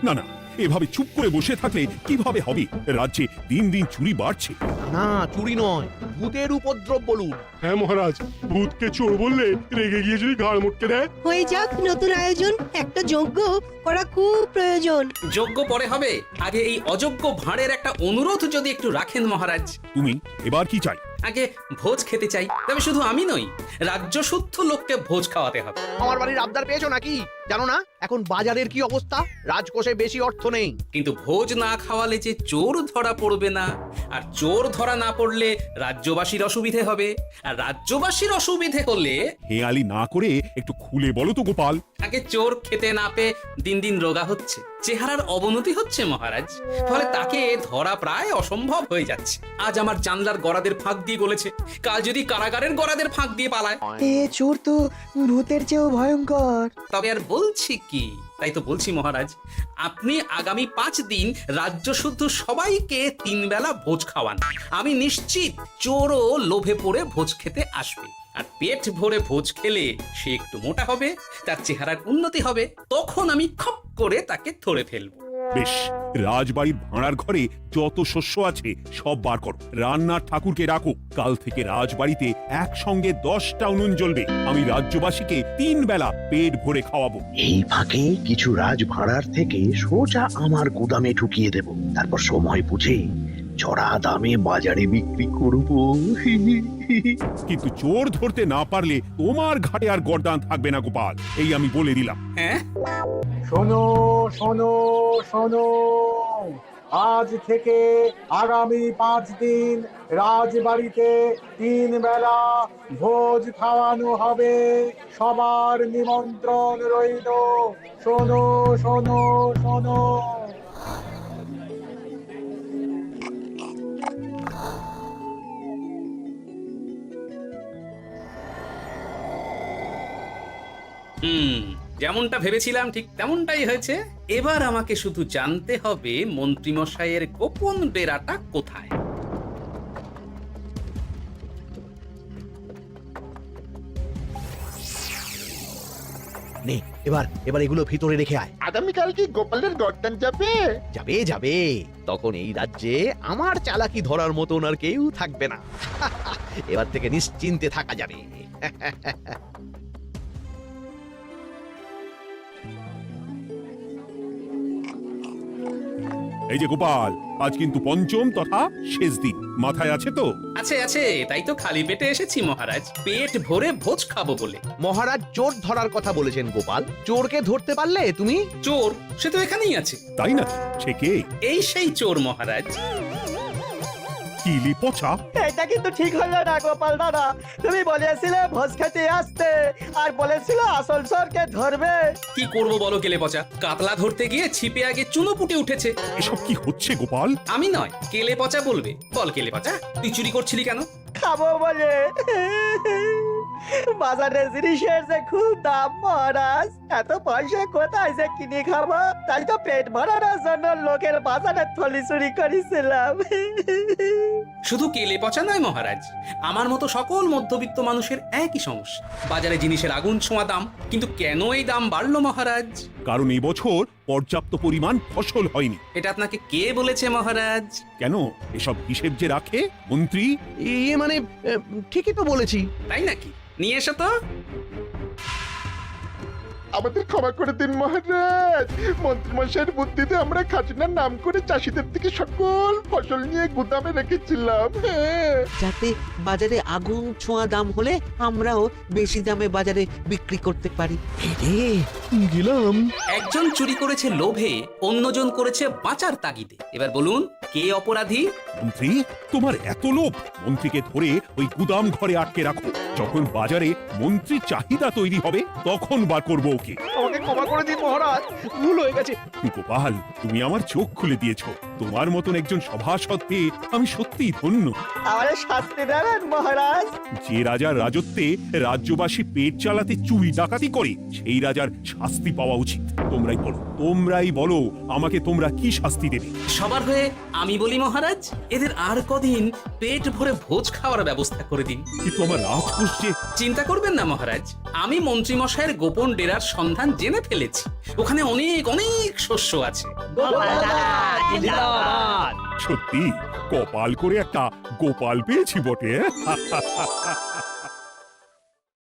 না না, এভাবে চুপ করে বসে থাকলে কিভাবে হবে? রাজ্যে দিন দিন চুরি বাড়ছে। না, চুরি নয়, ভূতের উপদ্রব বলুন। হ্যাঁ মহারাজ, ভূতকে চোর বললে রেগে গিয়ে যদি ঘাড় মুটকে দেয়। হয়ে যাক নতুন আয়োজন, একটা যজ্ঞ করা খুব প্রয়োজন। যোগ্য পরে হবে, আগে এই অযোগ্য ভাঁড়ের একটা অনুরোধ যদি একটু রাখেন মহারাজ। তুমি এবার কি চাই? আগে ভোজ খেতে চাই, তবে শুধু আমি নই, রাজ্য শুদ্ধ লোককে ভোজ খাওয়াতে হবে। আমার বাড়ির আবদার পেয়েছো নাকি? জানো না এখন বাজারের কি অবস্থা? রাজকোষে বেশি অর্থ নেই। কিন্তু ভোজ না খাওয়ালে যে চোর ধরা পড়বে না, আর চোর ধরা না পড়লে রাজ্যবাসীর অসুবিধে হবে, আর রাজ্যবাসীর অসুবিধে হলে হেয়ালি না করে একটু খুলে বলো তো গোপাল। আগে চোর খেতে না পেয়ে দিন দিন রোগা হচ্ছে, চেহারার অবনতি হচ্ছে মহারাজ, ফলে তাকে ধরা প্রায় অসম্ভব হয়ে যাচ্ছে। আজ আমার জানলার গড়াদের ফাঁক দিয়ে বলেছে, কাল যদি কারাগারের গড়াদের ফাঁক দিয়ে পালায়। এ চোর তো ভূতের চেয়েও ভয়ঙ্কর। তবে আর বলছি কি, তাই তো বলছি মহারাজ, আপনি আগামী 5 দিন রাজ্য শুদ্ধ সবাইকে 3 বেলা ভোজ খাওয়ান। আমি নিশ্চিত চোরও লোভে পড়ে ভোজ খেতে আসবে, আর পেট ভরে ভোজ খেলে সে একটু মোটা হবে, তার চেহারার উন্নতি হবে, তখন আমি খপ করে তাকে ধরে ফেলবো। বেশ, রাজবাড়ির ভাড়ার ঘরে যত শস্য আছে সব বার করো, রান্নার ঠাকুরকে রাখো। কাল থেকে রাজবাড়িতে একসঙ্গে 10টা উনুন জ্বলবে। আমি রাজ্যবাসীকে 3 বেলা পেট ভরে খাওয়াবো। এই ফাঁকে কিছু রাজ ভাড়ার থেকে সোজা আমার গুদামে ঢুকিয়ে দেব, তারপর সময় বুঝে চড়া দামে বাজারে বিক্রি করব। কিন্তু চোর ধরতে না পারলে তোমার ঘাটে আর গর্দান থাকবে না গোপাল, এই আমি বলে দিলাম। হ্যাঁ, শোনো শোনো শোনো, আজ থেকে আগামী 5 দিন রাজবাড়িতে 3 বেলা ভোজ খাওয়ানো হবে। সবার নিমন্ত্রণ রইল। শোনো শোনো শোনো। যেমনটা ভেবেছিলাম ঠিক তেমনটাই হয়েছে। এবার আমাকে শুধু জানতে হবে মন্ত্রীমশাইয়ের গোপন ডেরাটা কোথায়। নে, এবার এবার এগুলো ভিতরে রেখে আয়। আগামীকাল কি গোপালের গর্দান যাবে? যাবে যাবে, তখন এই রাজ্যে আমার চালাকি ধরার মতন আর কেউ থাকবে না। এবার থেকে নিশ্চিন্তে থাকা যাবে। এই যে গোপাল, আজ কিন্তু পঞ্চম তথা শেষ দিন, মাথায় আছে তো? আছে আছে, তাই তো খালি পেটে এসেছি মহারাজ, পেট ভরে ভোজ খাবো বলে। মহারাজ চোর ধরার কথা বলেছেন গোপাল, চোরকে ধরতে পারলে তুমি? চোর সে তো এখানেই আছে। তাই নাকি? সে কে? এই সেই চোর মহারাজ। কিলি পচা। এটা কিন্তু ঠিক হলো না গোপাল দাদা। তুমি বলেছিলে ভোজ খেতে আসতে, আর বলেছিলে আসল চোরকে ধরবে। কি করব বলো কেলে পচা, কাতলা ধরতে গিয়ে ছিপে আগে চুনো পুটে উঠেছে। এসব কি হচ্ছে গোপাল? আমি নয়, কেলে পচা বলবে। বল কেলে পচা, তুই চুরি করছিলি কেন? খাবো বলে। বাজারে জিনিসের যে খুব দাম মহারাজ, এত পয়সা কোথায় যে কিনে খাবো? তাই তো পেট ভরানোর জন্য লোকের বাজারে থলি চুরি করেছিলাম। শুধু কেলে পচা নয় মহারাজ, আমার মতো সকল মধ্যবিত্ত মানুষের একই সমস্যা। বাজারে জিনিসের আগুন ছোঁয়া দাম, কিন্তু কেন এই দাম বাড়লো মহারাজ? কারণ এবছর পর্যাপ্ত পরিমাণ ফসল হয়নি। এটা আপনাকে কে বলেছে মহারাজ? কেন, এসব হিসেব যে রাখে মন্ত্রী। ইয়ে মানে ঠিকই তো বলেছি। তাই নাকি? নিয়ে এসো তো। আমাদের ক্ষমা করে দিন মহারাজ, মন্ত্রীমশাইয়ের বুদ্ধিতে আমরা খাজনার নাম করে চাষিদের থেকে সকল ফসল নিয়ে গুদামে রেখেছিলাম। যাতে বাজারে আগুন ছোঁয়া দাম হলে আমরাও বেশি দামে বাজারে বিক্রি করতে পারি। গেলাম। একজন চুরি করেছে লোভে, অন্যজন করেছে বাঁচার তাগিদে। এবার বলুন কে অপরাধী? মন্ত্রী, তোমার এত লোভ, মন্ত্রীকে ধরে ওই গুদাম ঘরে আটকে রাখো। যখন বাজারে মন্ত্রীর চাহিদা তৈরি হবে তখন বার করবো ওকে। আমাকে ক্ষমা করে দিন মহারাজ, ভুল হয়ে গেছে। গোপাল, তুমি আমার চোখ খুলে দিয়েছো। তোমার মতন একজন সভাসদ পেয়ে আমি সত্যিই ধন্য। আমারে শাস্তি দেবেন মহারাজ? যে রাজার রাজত্বে রাজ্যবাসী পেট চালাতে চুরি ডাকাতি করে, সেই রাজার শাস্তি পাওয়া উচিত। তোমরাই বলো আমাকে, তোমরা কি শাস্তি দেবে? সবার হয়ে আমি বলি মহারাজ, এদের আর কদিন পেট ভরে ভোজ খাওয়ার ব্যবস্থা করে দিন। কিন্তু আমার রাজকোষ যে চিন্তা করবেন না মহারাজ, আমি মন্ত্রীমশাইয়ের গোপন ডেরার সন্ধান জেনে ফেলেছি। ওখানে অনেক অনেক শস্য আছে। সত্যি কপাল করে একটা গোপাল পেয়েছি বটে।